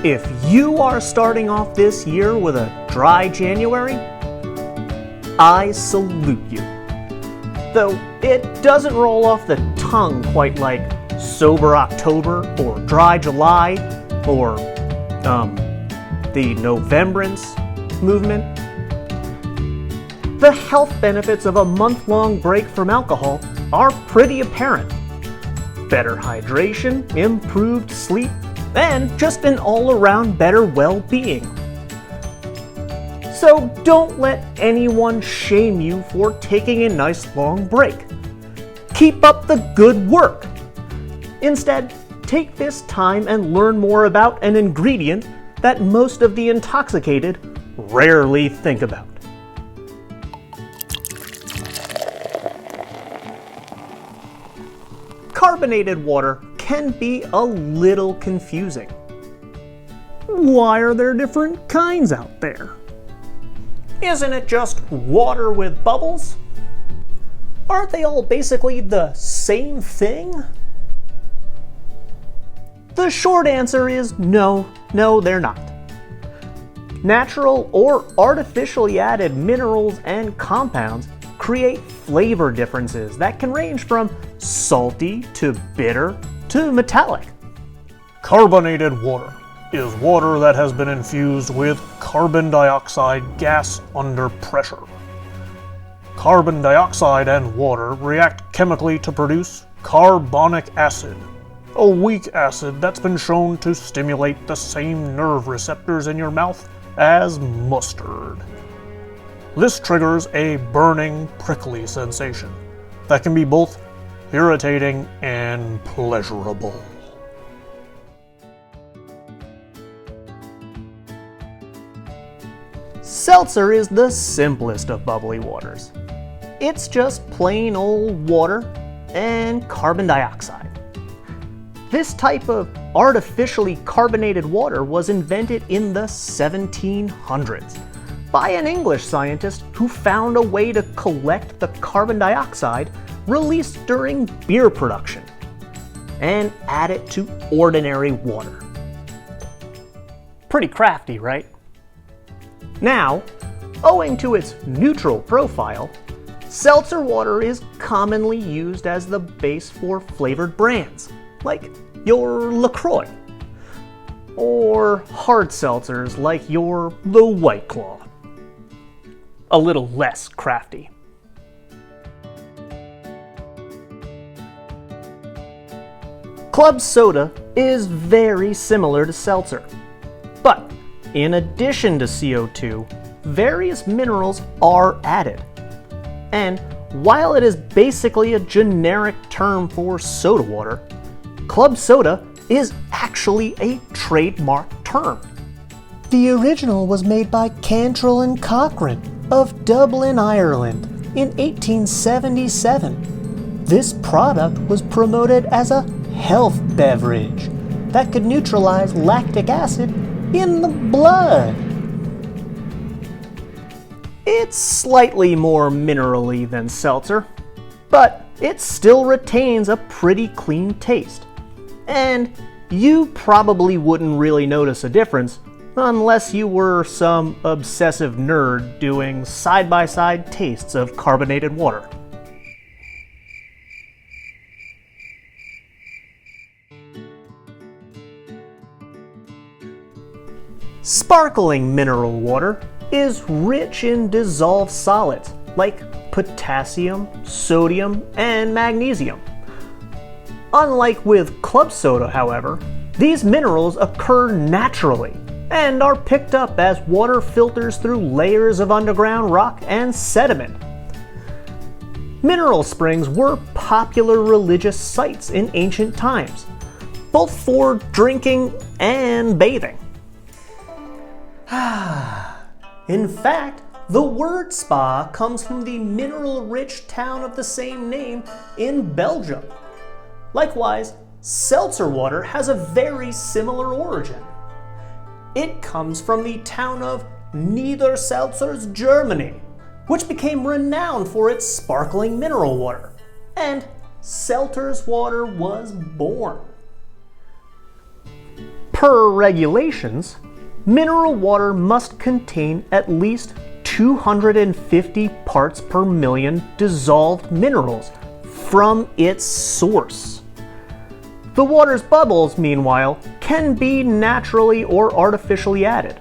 If you are starting off this year with a dry January, I salute you. Though it doesn't roll off the tongue quite like Sober October or Dry July or the Novembrance movement. The health benefits of a month-long break from alcohol are pretty apparent. Better hydration, improved sleep, and just an all-around better well-being. So don't let anyone shame you for taking a nice long break. Keep up the good work. Instead, take this time and learn more about an ingredient that most of the intoxicated rarely think about. Carbonated water can be a little confusing. Why are there different kinds out there? Isn't it just water with bubbles? Aren't they all basically the same thing? The short answer is no, they're not. Natural or artificially added minerals and compounds create flavor differences that can range from salty to bitter to metallic. Carbonated water is water that has been infused with carbon dioxide gas under pressure. Carbon dioxide and water react chemically to produce carbonic acid, a weak acid that's been shown to stimulate the same nerve receptors in your mouth as mustard. This triggers a burning, prickly sensation that can be both irritating and pleasurable. Seltzer is the simplest of bubbly waters. It's just plain old water and carbon dioxide. This type of artificially carbonated water was invented in the 1700s by an English scientist who found a way to collect the carbon dioxide released during beer production and add it to ordinary water. Pretty crafty, right? Now, owing to its neutral profile, seltzer water is commonly used as the base for flavored brands, like your LaCroix, or hard seltzers like your The White Claw. A little less crafty. Club soda is very similar to seltzer, but in addition to CO2, various minerals are added. And while it is basically a generic term for soda water, club soda is actually a trademark term. The original was made by Cantrell and Cochrane of Dublin, Ireland in 1877. This product was promoted as a health beverage that could neutralize lactic acid in the blood. It's slightly more minerally than seltzer, but it still retains a pretty clean taste. And you probably wouldn't really notice a difference unless you were some obsessive nerd doing side-by-side tastes of carbonated water. Sparkling mineral water is rich in dissolved solids like potassium, sodium, and magnesium. Unlike with club soda, however, these minerals occur naturally and are picked up as water filters through layers of underground rock and sediment. Mineral springs were popular religious sites in ancient times, both for drinking and bathing. In fact, the word spa comes from the mineral-rich town of the same name in Belgium. Likewise, seltzer water has a very similar origin. It comes from the town of Niederselzers, Germany, which became renowned for its sparkling mineral water, and seltzer's water was born. Per regulations, mineral water must contain at least 250 parts per million dissolved minerals from its source. The water's bubbles, meanwhile, can be naturally or artificially added.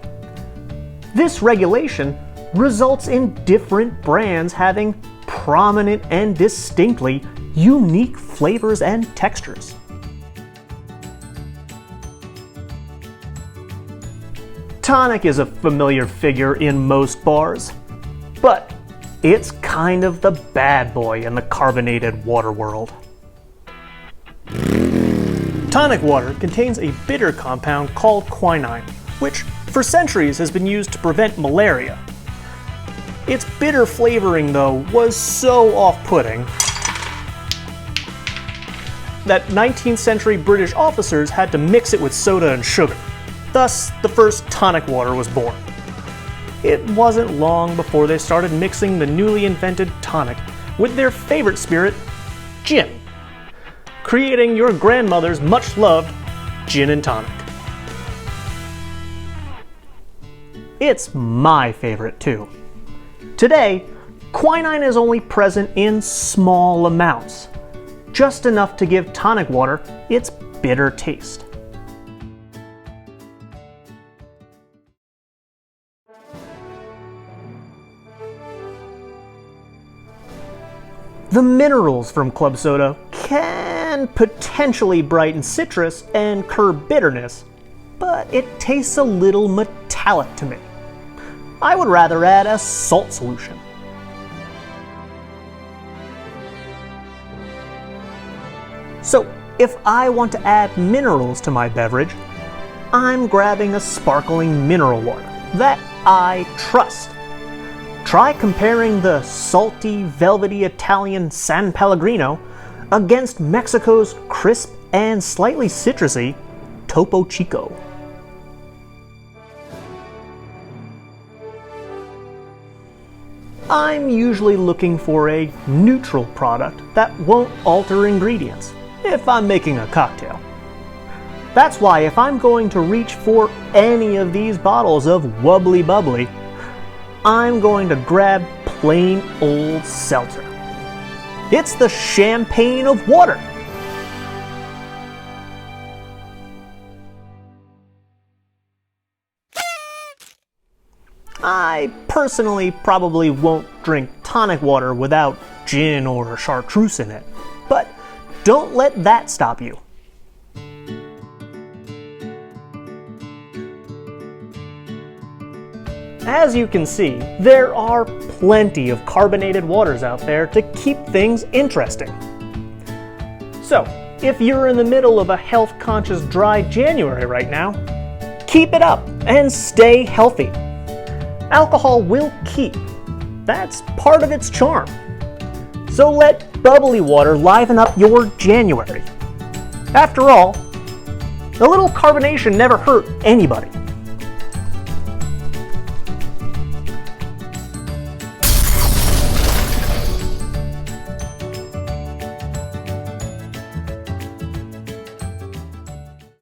This regulation results in different brands having prominent and distinctly unique flavors and textures. Tonic is a familiar figure in most bars, but it's kind of the bad boy in the carbonated water world. Tonic water contains a bitter compound called quinine, which for centuries has been used to prevent malaria. Its bitter flavoring, though, was so off-putting that 19th century British officers had to mix it with soda and sugar. Thus, the first tonic water was born. It wasn't long before they started mixing the newly invented tonic with their favorite spirit, gin, creating your grandmother's much-loved gin and tonic. It's my favorite too. Today, quinine is only present in small amounts, just enough to give tonic water its bitter taste. The minerals from club soda can potentially brighten citrus and curb bitterness, but it tastes a little metallic to me. I would rather add a salt solution. So, if I want to add minerals to my beverage, I'm grabbing a sparkling mineral water that I trust. Try comparing the salty, velvety Italian San Pellegrino against Mexico's crisp and slightly citrusy Topo Chico. I'm usually looking for a neutral product that won't alter ingredients if I'm making a cocktail. That's why if I'm going to reach for any of these bottles of Wubbly Bubbly, I'm going to grab plain old seltzer. It's the champagne of water. I personally probably won't drink tonic water without gin or chartreuse in it, but don't let that stop you. As you can see, there are plenty of carbonated waters out there to keep things interesting. So, if you're in the middle of a health-conscious dry January right now, keep it up and stay healthy. Alcohol will keep. That's part of its charm. So let bubbly water liven up your January. After all, a little carbonation never hurt anybody.